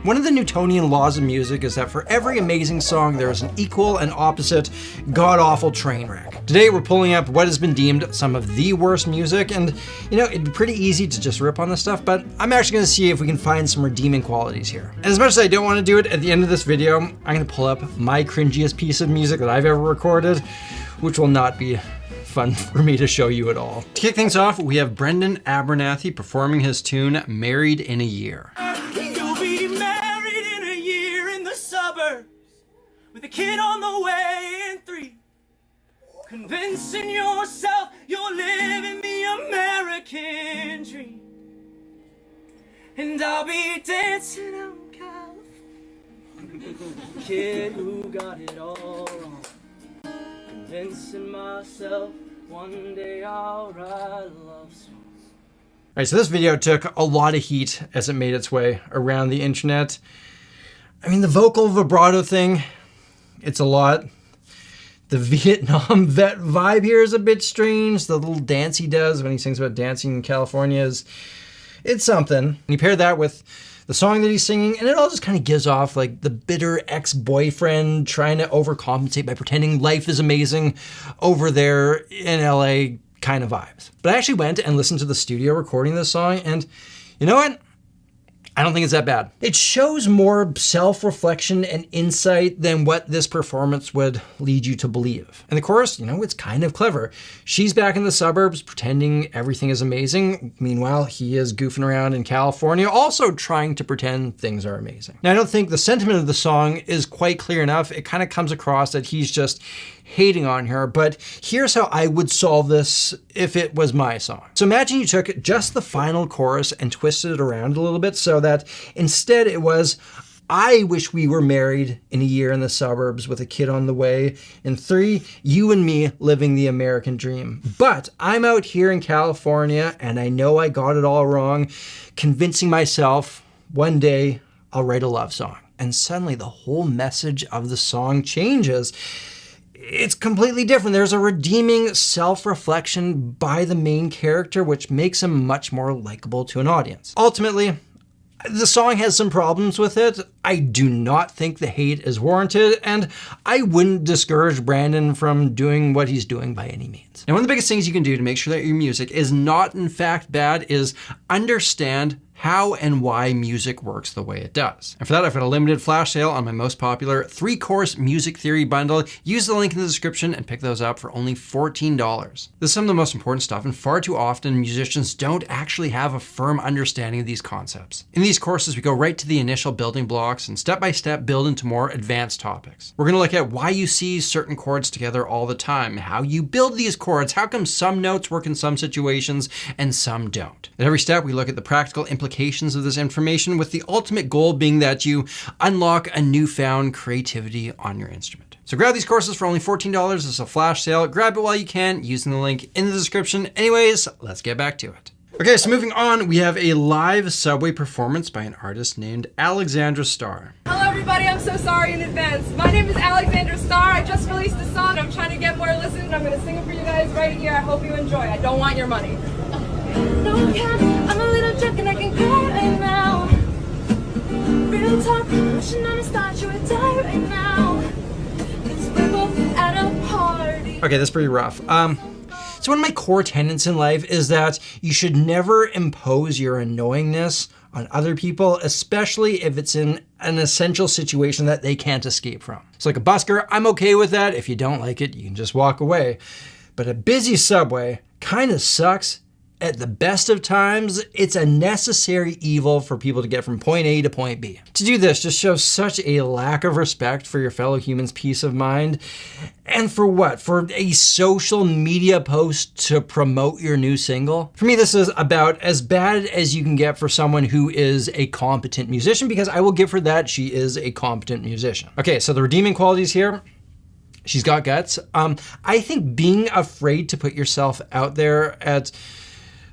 One of the Newtonian laws of music is that for every amazing song, there is an equal and opposite god-awful train wreck. Today, we're pulling up what has been deemed some of the worst music, and you know, it'd be pretty easy to just rip on this stuff, but I'm actually gonna see if we can find some redeeming qualities here. And as much as I don't wanna do it, at the end of this video, I'm gonna pull up my cringiest piece of music that I've ever recorded, which will not be fun for me to show you at all. To kick things off, we have Brendan Abernathy performing his tune, Married in a Year. With a kid on the way in 3, convincing yourself you're living the American dream, and I'll be dancing out in California, kid who got it all wrong, convincing myself one day I'll write a love song. All right, so this video took a lot of heat as it made its way around the internet. I mean, the vocal vibrato thing, it's a lot. The Vietnam vet vibe here is a bit strange. The little dance he does when he sings about dancing in California it's something. And you pair that with the song that he's singing, and it all just kind of gives off like the bitter ex-boyfriend trying to overcompensate by pretending life is amazing over there in LA kind of vibes. But I actually went and listened to the studio recording this song, and you know what? I don't think it's that bad. It shows more self-reflection and insight than what this performance would lead you to believe. And the chorus, you know, it's kind of clever. She's back in the suburbs pretending everything is amazing. Meanwhile, he is goofing around in California, also trying to pretend things are amazing. Now, I don't think the sentiment of the song is quite clear enough. It kind of comes across that he's just hating on her, but here's how I would solve this if it was my song. So imagine you took just the final chorus and twisted it around a little bit so that instead it was, I wish we were married in a year in the suburbs with a kid on the way. In 3, you and me living the American dream. But I'm out here in California and I know I got it all wrong, convincing myself one day I'll write a love song. And suddenly the whole message of the song changes. It's completely different. There's a redeeming self-reflection by the main character, which makes him much more likable to an audience. Ultimately, the song has some problems with it. I do not think the hate is warranted, and I wouldn't discourage Brandon from doing what he's doing by any means. Now, one of the biggest things you can do to make sure that your music is not in fact bad is understand how and why music works the way it does. And for that, I've got a limited flash sale on my most popular 3-course music theory bundle. Use the link in the description and pick those up for only $14. This is some of the most important stuff, and far too often musicians don't actually have a firm understanding of these concepts. In these courses, we go right to the initial building blocks and step-by-step build into more advanced topics. We're gonna look at why you see certain chords together all the time, how you build these chords, how come some notes work in some situations and some don't. At every step, we look at the practical implications of this information, with the ultimate goal being that you unlock a newfound creativity on your instrument. So grab these courses for only $14. It's a flash sale. Grab it while you can using the link in the description. Anyways, let's get back to it. Okay, so moving on, we have a live subway performance by an artist named Alexandra Starr. Hello everybody, I'm so sorry in advance. My name is Alexandra Starr. I just released a song. I'm trying to get more listens. I'm gonna sing it for you guys right here. I hope you enjoy. I don't want your money. No cap, I'm a little drunk and I can cry right now. Real talk, pushing on a start, you would die right now. It's both at a party. Okay, that's pretty rough. So one of my core tenets in life is that you should never impose your annoyingness on other people, especially if it's in an essential situation that they can't escape from. So like a busker, I'm okay with that. If you don't like it, you can just walk away. But a busy subway kind of sucks. At the best of times, it's a necessary evil for people to get from point A to point B. To do this just shows such a lack of respect for your fellow human's peace of mind. And for what? For a social media post to promote your new single? For me, this is about as bad as you can get for someone who is a competent musician, because I will give her that. She is a competent musician. Okay, so the redeeming qualities here. She's got guts. I think being afraid to put yourself out there at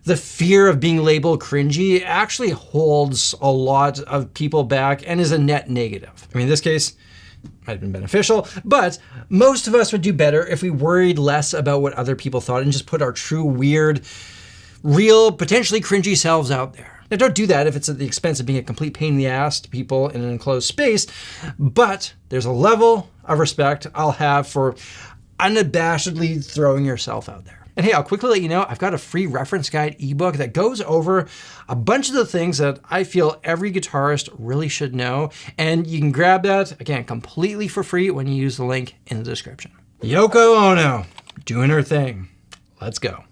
the fear of being labeled cringy actually holds a lot of people back and is a net negative. I mean, in this case, might have been beneficial, but most of us would do better if we worried less about what other people thought and just put our true, weird, real, potentially cringy selves out there. Now, don't do that if it's at the expense of being a complete pain in the ass to people in an enclosed space, but there's a level of respect I'll have for unabashedly throwing yourself out there. And hey, I'll quickly let you know, I've got a free reference guide ebook that goes over a bunch of the things that I feel every guitarist really should know. And you can grab that, again, completely for free when you use the link in the description. Yoko Ono, doing her thing. Let's go.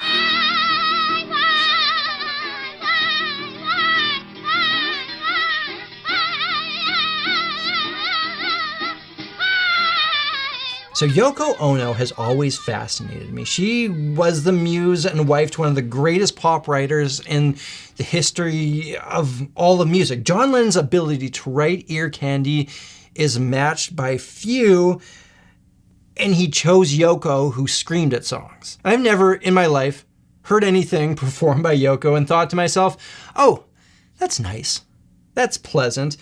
So Yoko Ono has always fascinated me. She was the muse and wife to one of the greatest pop writers in the history of all of music. John Lennon's ability to write ear candy is matched by few, and he chose Yoko, who screamed at songs. I've never in my life heard anything performed by Yoko and thought to myself, oh, that's nice, that's pleasant,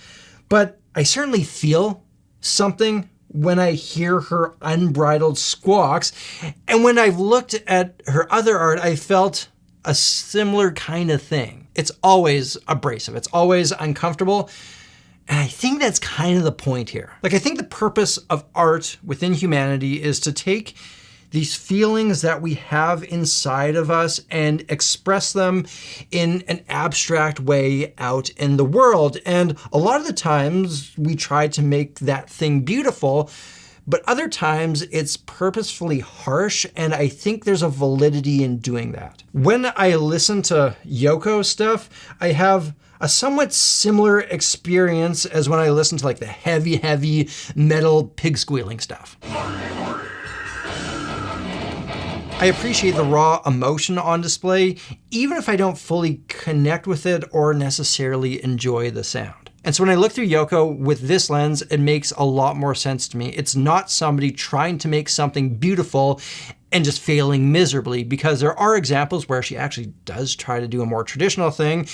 but I certainly feel something when I hear her unbridled squawks. And when I've looked at her other art, I felt a similar kind of thing. It's always abrasive. It's always uncomfortable. And I think that's kind of the point here. Like, I think the purpose of art within humanity is to take these feelings that we have inside of us and express them in an abstract way out in the world. And a lot of the times we try to make that thing beautiful, but other times it's purposefully harsh, and I think there's a validity in doing that. When I listen to Yoko stuff, I have a somewhat similar experience as when I listen to like the heavy metal pig squealing stuff. I appreciate the raw emotion on display, even if I don't fully connect with it or necessarily enjoy the sound. And so when I look through Yoko with this lens, it makes a lot more sense to me. It's not somebody trying to make something beautiful and just failing miserably, because there are examples where she actually does try to do a more traditional thing,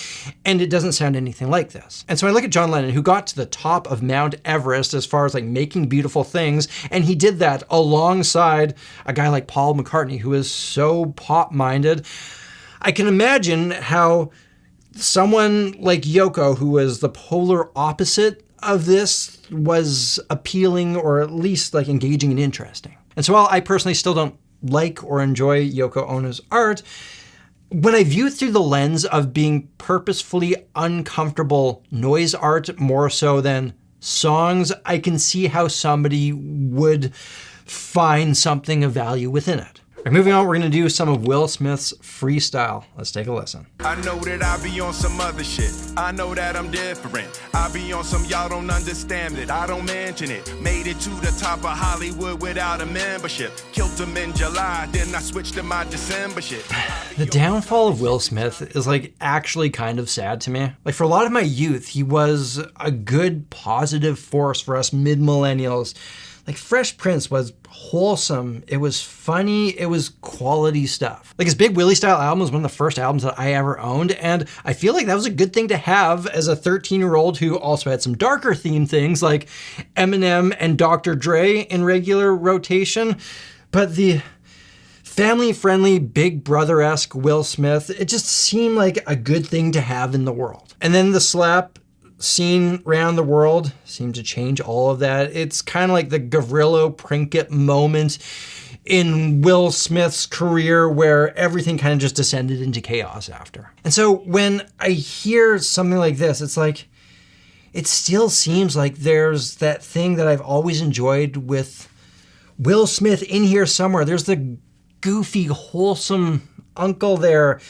and it doesn't sound anything like this. And so I look at John Lennon, who got to the top of Mount Everest as far as like making beautiful things, and he did that alongside a guy like Paul McCartney, who is so pop-minded. I can imagine how someone like Yoko, who was the polar opposite of this, was appealing or at least like engaging and interesting. And so while I personally still don't like or enjoy Yoko Ono's art, when I view it through the lens of being purposefully uncomfortable noise art more so than songs, I can see how somebody would find something of value within it. All right, moving on, we're gonna do some of Will Smith's freestyle. Let's take a listen. I know that I be on some other shit. I know that I'm different. I be on some y'all don't understand it. I don't mention it. Made it to the top of Hollywood without a membership. Killed them in July, then I switched to my December shit. The downfall of Will Smith is like actually kind of sad to me. Like, for a lot of my youth, he was a good positive force for us mid-millennials. Like, Fresh Prince was wholesome, it was funny, it was quality stuff. Like, his Big Willie style album was one of the first albums that I ever owned, and I feel like that was a good thing to have as a 13-year-old who also had some darker themed things like Eminem and Dr. Dre in regular rotation. But the family-friendly, Big Brother-esque Will Smith, it just seemed like a good thing to have in the world. And then the slap scene around the world seemed to change all of that. It's kind of like the Gavrilo Princip moment in Will Smith's career where everything kind of just descended into chaos after. And so when I hear something like this, it's like, it still seems like there's that thing that I've always enjoyed with Will Smith in here somewhere. There's the goofy, wholesome uncle there.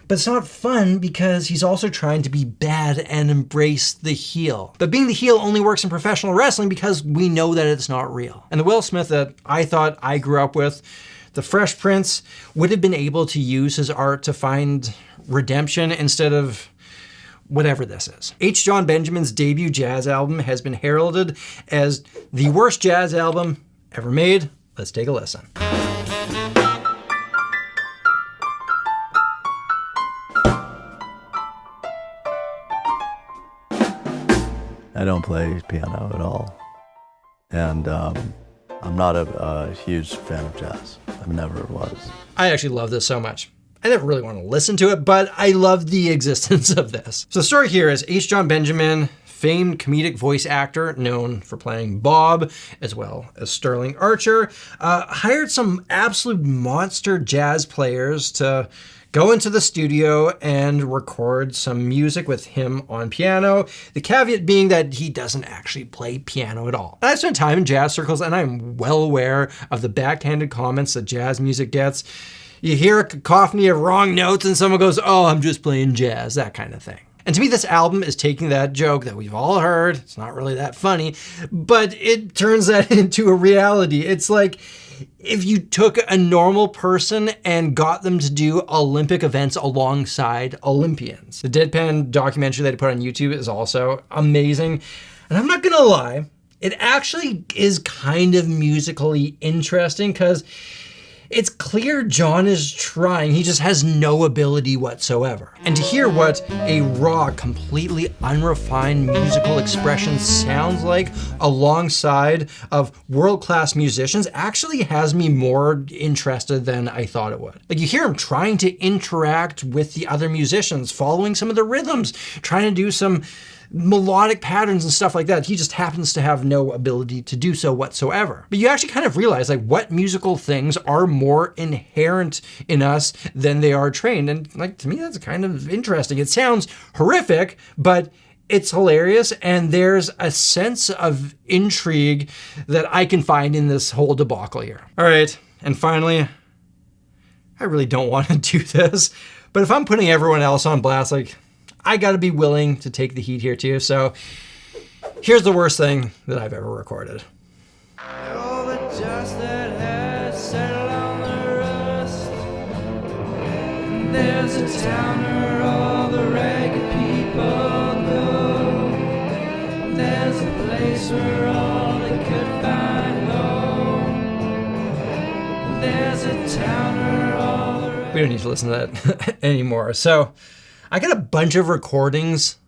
But it's not fun because he's also trying to be bad and embrace the heel. But being the heel only works in professional wrestling because we know that it's not real. And the Will Smith that I thought I grew up with, the Fresh Prince, would have been able to use his art to find redemption instead of whatever this is. H. Jon Benjamin's debut jazz album has been heralded as the worst jazz album ever made. Let's take a listen. I don't play piano at all, and I'm not a huge fan of jazz. I never was. I actually love this so much. I never really want to listen to it, but I love the existence of this. So the story here is Jon Benjamin, famed comedic voice actor known for playing Bob, as well as Sterling Archer, hired some absolute monster jazz players to go into the studio and record some music with him on piano. The caveat being that he doesn't actually play piano at all. I've spent time in jazz circles and I'm well aware of the backhanded comments that jazz music gets. You hear a cacophony of wrong notes and someone goes, "Oh, I'm just playing jazz," that kind of thing. And to me, this album is taking that joke that we've all heard. It's not really that funny, but it turns that into a reality. It's like if you took a normal person and got them to do Olympic events alongside Olympians. The Deadpan documentary that I put on YouTube is also amazing. And I'm not gonna lie, it actually is kind of musically interesting because it's clear Jon is trying, he just has no ability whatsoever. And to hear what a raw, completely unrefined musical expression sounds like alongside of world-class musicians actually has me more interested than I thought it would. Like, you hear him trying to interact with the other musicians, following some of the rhythms, trying to do some melodic patterns and stuff like that. He just happens to have no ability to do so whatsoever. But you actually kind of realize like what musical things are more inherent in us than they are trained. And like, to me, that's kind of interesting. It sounds horrific, but it's hilarious. And there's a sense of intrigue that I can find in this whole debacle here. All right. And finally, I really don't want to do this, but if I'm putting everyone else on blast, like, I gotta be willing to take the heat here too. So here's the worst thing that I've ever recorded. All the dust that has settled on the rust. There's a town where all the ragged people go. There's a place where all they could find home. There's a town where all the We don't need to listen to that anymore. So I got a bunch of recordings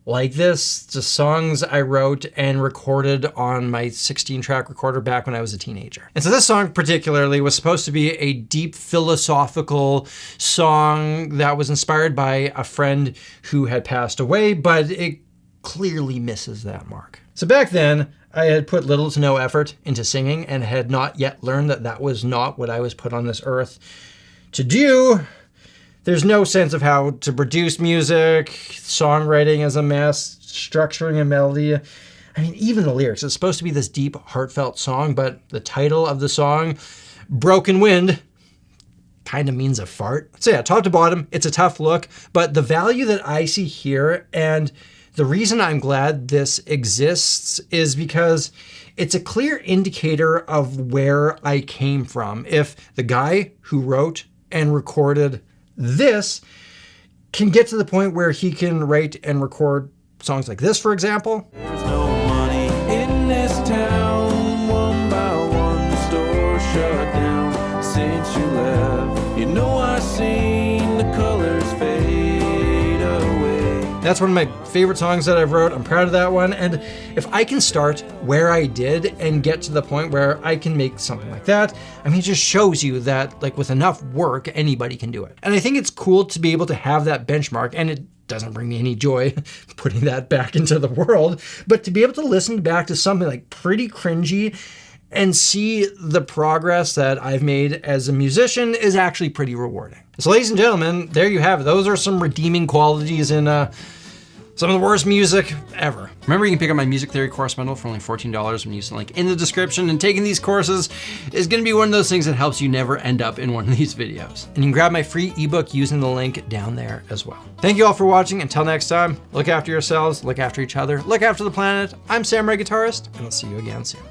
like this, just songs I wrote and recorded on my 16-track recorder back when I was a teenager. And so this song particularly was supposed to be a deep philosophical song that was inspired by a friend who had passed away, but it clearly misses that mark. So back then, I had put little to no effort into singing and had not yet learned that that was not what I was put on this earth to do. There's no sense of how to produce music, songwriting is a mess, structuring a melody. I mean, even the lyrics, it's supposed to be this deep, heartfelt song, but the title of the song, Broken Wind, kind of means a fart. So yeah, top to bottom, it's a tough look, but the value that I see here, and the reason I'm glad this exists, is because it's a clear indicator of where I came from. If the guy who wrote and recorded this can get to the point where he can write and record songs like this, for example. There's no money in this town. One by one the store shut down since you left. You know I've seen the colors fade away. That's one of my favorite songs that I've wrote. I'm proud of that one. And if I can start where I did and get to the point where I can make something like that, I mean, it just shows you that like with enough work, anybody can do it. And I think it's cool to be able to have that benchmark, and it doesn't bring me any joy putting that back into the world, but to be able to listen back to something like pretty cringy and see the progress that I've made as a musician is actually pretty rewarding. So ladies and gentlemen, there you have it. Those are some redeeming qualities in some of the worst music ever. Remember, you can pick up my music theory course bundle for only $14 when you use the link in the description, and taking these courses is gonna be one of those things that helps you never end up in one of these videos. And you can grab my free ebook using the link down there as well. Thank you all for watching. Until next time, look after yourselves, look after each other, look after the planet. I'm Samurai Guitarist, and I'll see you again soon.